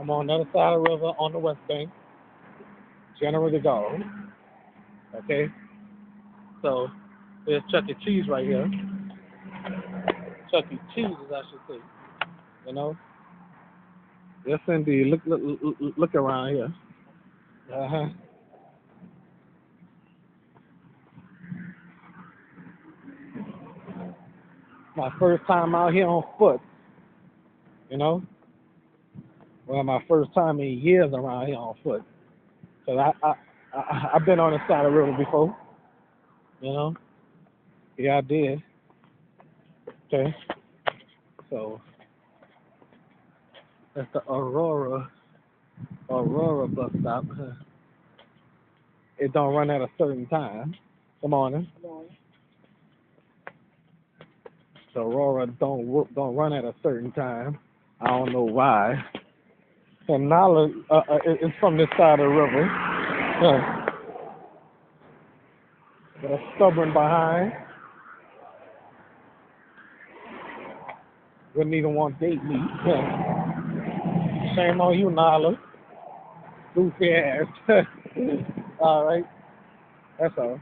I'm on the other side of the river on the west bank, generally go. Okay, so there's Chuck E. Cheese right here. Chuck E. Cheese, as I should say. You know. Yes, indeed. Look around here. Uh-huh. My first time out here on foot. You know. Well, my first time in years around here on foot. Cause I've been on the side of the river before. You know. Yeah, I did. Okay. So that's the Aurora bus stop. It don't run at a certain time. Good morning. The Aurora don't run at a certain time. I don't know why. And Nala is from this side of the river. With a stubborn behind. Wouldn't even want to date me. Shame on you, Nala. Goofy ass. All right. That's all.